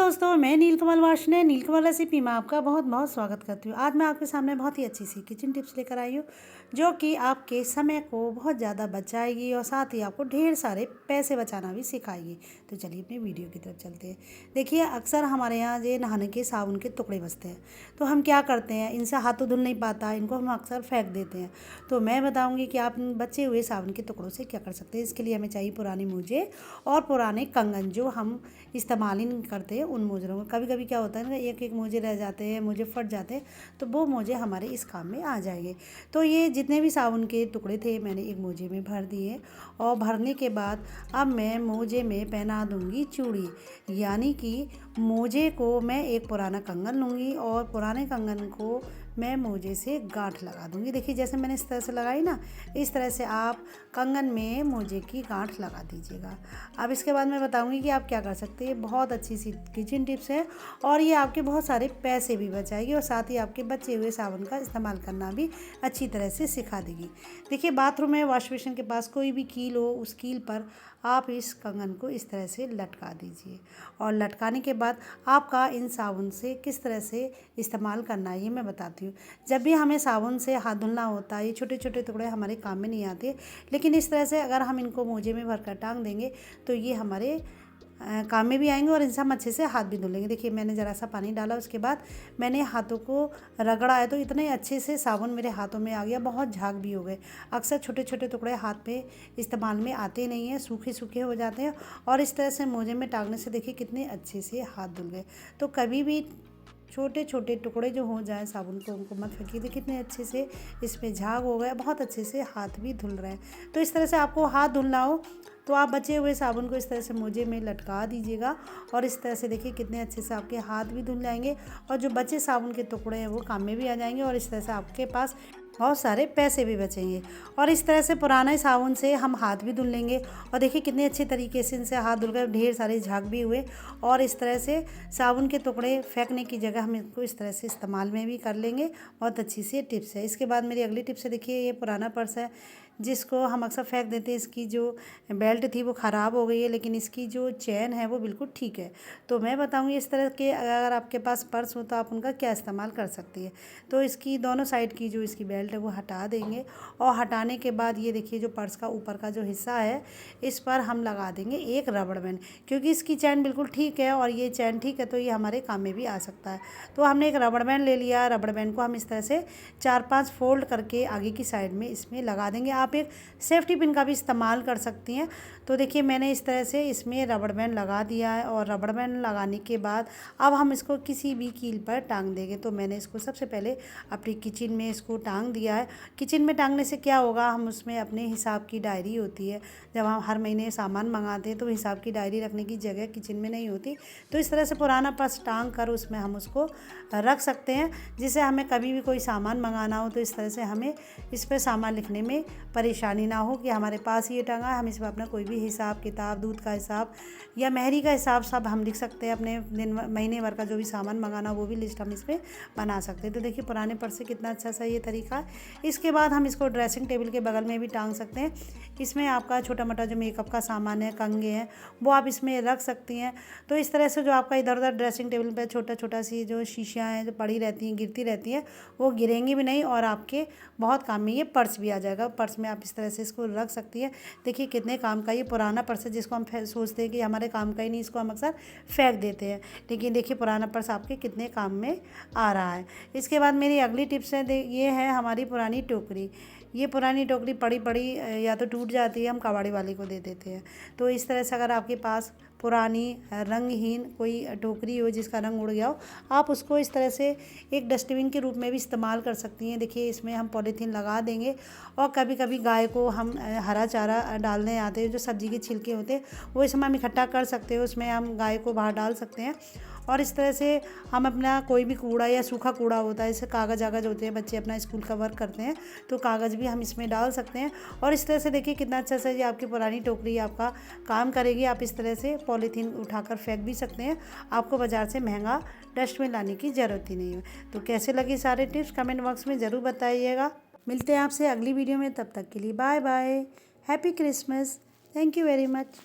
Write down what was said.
दोस्तों, मैं नीलकमल वार्ष्णेय नीलकमल रेसिपी में आपका बहुत बहुत स्वागत करती हूँ। आज मैं आपके सामने बहुत ही अच्छी सी किचन टिप्स लेकर आई हूँ जो कि आपके समय को बहुत ज़्यादा बचाएगी और साथ ही आपको ढेर सारे पैसे बचाना भी सिखाएगी। तो चलिए अपने वीडियो की तरफ चलते हैं। देखिए, अक्सर हमारे यहाँ ये नहाने के साबुन के टुकड़े बचते हैं, तो हम क्या करते हैं, इनसे हाथ तो धुल नहीं पाता, इनको हम अक्सर फेंक देते हैं। तो मैं बताऊँगी कि आप इन बचे हुए साबुन के टुकड़ों से क्या कर सकते हैं। इसके लिए हमें चाहिए पुराने मोजे और पुराने कंगन जो हम इस्तेमाल ही नहीं करते हैं उन मोजरों में। कभी कभी क्या होता है ना, एक एक मोजे रह जाते हैं, मोजे फट जाते हैं, तो वो मोजे हमारे इस काम में आ जाएंगे। तो ये जितने भी साबुन के टुकड़े थे मैंने एक मोजे में भर दिए और भरने के बाद अब मैं मोजे में पहना दूंगी चूड़ी, यानी कि मोजे को मैं एक पुराना कंगन लूँगी और पुराने कंगन को मैं मोजे से गांठ लगा दूंगी। देखिए, जैसे मैंने इस तरह से लगाई ना, इस तरह से आप कंगन में मोजे की गांठ लगा दीजिएगा। अब इसके बाद मैं बताऊंगी कि आप क्या कर सकते हैं। बहुत अच्छी सी किचन टिप्स है और ये आपके बहुत सारे पैसे भी बचाएगी और साथ ही आपके बचे हुए साबुन का इस्तेमाल करना भी अच्छी तरह से सिखा देगी। देखिए, बाथरूम में वॉश बेसिन के पास कोई भी कील हो, उस कील पर आप इस कंगन को इस तरह से लटका दीजिए और लटकाने के बाद आपका इन साबुन से किस तरह से इस्तेमाल करना है ये मैं बताती हूँ। जब भी हमें साबुन से हाथ धुलना होता है, ये छोटे छोटे टुकड़े हमारे काम में नहीं आते, लेकिन इस तरह से अगर हम इनको मोजे में भरकर टांग देंगे तो ये हमारे काम में भी आएंगे और इनसे हम अच्छे से हाथ भी धुलेंगे। देखिए, मैंने ज़रा सा पानी डाला, उसके बाद मैंने हाथों को रगड़ा है तो इतने अच्छे से साबुन मेरे हाथों में आ गया, बहुत झाग भी हो गए। अक्सर छोटे छोटे टुकड़े हाथ पे इस्तेमाल में आते नहीं हैं, सूखे सूखे हो जाते हैं और इस तरह से मोजे में टांगने से देखिए कितने अच्छे से हाथ धुल गए। तो कभी भी छोटे छोटे टुकड़े जो हो जाए साबुन को उनको मत फेंकिए। देखिए कितने अच्छे से इसमें झाग हो गया, बहुत अच्छे से हाथ भी धुल रहे हैं। तो इस तरह से आपको हाथ धुलना हो तो आप बचे हुए साबुन को इस तरह से मोजे में लटका दीजिएगा और इस तरह से देखिए कितने अच्छे से आपके हाथ भी धुल जाएंगे और जो बचे साबुन के टुकड़े हैं वो काम में भी आ जाएंगे और इस तरह से आपके पास बहुत सारे पैसे भी बचेंगे। और इस तरह से पुराने साबुन से हम हाथ भी धुल लेंगे और देखिए कितने अच्छे तरीके से इनसे हाथ धुल कर ढेर सारे झाग भी हुए और इस तरह से साबुन के टुकड़े फेंकने की जगह हम इसको इस तरह से इस्तेमाल में भी कर लेंगे। बहुत अच्छी सी टिप्स है। इसके बाद मेरी अगली टिप्स है। देखिए, ये पुराना पर्स है जिसको हम अक्सर फेंक देते हैं। इसकी जो बेल्ट थी वो ख़राब हो गई है, लेकिन इसकी जो चैन है वो बिल्कुल ठीक है। तो मैं बताऊंगी इस तरह के अगर आपके पास पर्स हो तो आप उनका क्या इस्तेमाल कर सकती है। तो इसकी दोनों साइड की जो इसकी बेल्ट है वो हटा देंगे और हटाने के बाद ये देखिए जो पर्स का ऊपर का जो हिस्सा है इस पर हम लगा देंगे एक रबड़ बैंड, क्योंकि इसकी चैन बिल्कुल ठीक है और ये चैन ठीक है तो ये हमारे काम में भी आ सकता है। तो हमने एक रबड़ बैंड ले लिया। रबड़ बैंड को हम इस तरह से 4-5 फोल्ड करके आगे की साइड में इसमें लगा देंगे। आप एक सेफ्टी पिन का भी इस्तेमाल कर सकती हैं। तो देखिए, मैंने इस तरह से इसमें रबड़ बैंड लगा दिया है और रबड़ बैंड लगाने के बाद अब हम इसको किसी भी कील पर टांग देंगे। तो मैंने इसको सबसे पहले अपनी किचन में इसको टांग दिया है। किचन में टांगने से क्या होगा, हम उसमें अपने हिसाब की डायरी होती है, जब हम हर महीने सामान मंगाते हैं तो हिसाब की डायरी रखने की जगह किचन में नहीं होती। तो इस तरह से पुराना पर्स टांग कर उसमें हम उसको रख सकते हैं, जिससे हमें कभी भी कोई सामान मंगाना हो तो इस तरह से हमें इस पर सामान लिखने में परेशानी ना हो कि हमारे पास ये टंगा है, हम इस पर अपना कोई भी हिसाब किताब, दूध का हिसाब या मेहरी का हिसाब सब हम लिख सकते हैं। अपने दिन महीने भर का जो भी सामान मंगाना वो भी लिस्ट हम इस पर बना सकते हैं। तो देखिए, पुराने पर्स से कितना अच्छा सा ये तरीका है। इसके बाद हम इसको ड्रेसिंग टेबल के बगल में भी टांग सकते हैं। इसमें आपका छोटा मोटा जो मेकअप का सामान है, कंघे हैं, वो आप इसमें रख सकती हैं। तो इस तरह से जो आपका इधर उधर ड्रेसिंग टेबल पर छोटा छोटा सी जो शीशियाँ हैं जो पड़ी रहती हैं, गिरती रहती हैं, वो गिरेंगी भी नहीं और आपके बहुत काम में ये पर्स भी आ जाएगा। पर्स में आप इस तरह से इसको रख सकती है। देखिए कितने काम का ये पुराना पर्स है जिसको हम सोचते हैं कि हमारे काम का ही नहीं, इसको हम अक्सर फेंक देते हैं, लेकिन देखिए पुराना पर्स आपके कितने काम में आ रहा है। इसके बाद मेरी अगली टिप्स है, ये है हमारी पुरानी टोकरी। ये पुरानी टोकरी पड़ी पड़ी या तो टूट जाती है, हम कबाड़ी वाले को दे देते हैं। तो इस तरह से अगर आपके पास पुरानी रंगहीन कोई टोकरी हो जिसका रंग उड़ गया हो, आप उसको इस तरह से एक डस्टबिन के रूप में भी इस्तेमाल कर सकती हैं। देखिए, इसमें हम पॉलीथीन लगा देंगे और कभी कभी गाय को हम हरा चारा डालने आते हैं, जो सब्जी के छिलके होते हैं वो इसमें हम इकट्ठा कर सकते हैं, उसमें हम गाय को बाहर डाल सकते हैं। और इस तरह से हम अपना कोई भी कूड़ा या सूखा कूड़ा होता है, जैसे कागज़ आगज होते हैं, बच्चे अपना स्कूल का वर्क करते हैं तो कागज़ भी हम इसमें डाल सकते हैं। और इस तरह से देखिए कितना अच्छा सा ये आपकी पुरानी टोकरी आपका काम करेगी। आप इस तरह से पॉलीथीन उठाकर फेंक भी सकते हैं, आपको बाज़ार से महंगा डस्टबिन लाने की ज़रूरत ही नहीं है। तो कैसे लगी सारे टिप्स कमेंट बॉक्स में ज़रूर बताइएगा। मिलते हैं आपसे अगली वीडियो में, तब तक के लिए bye bye, happy Christmas, thank you very much.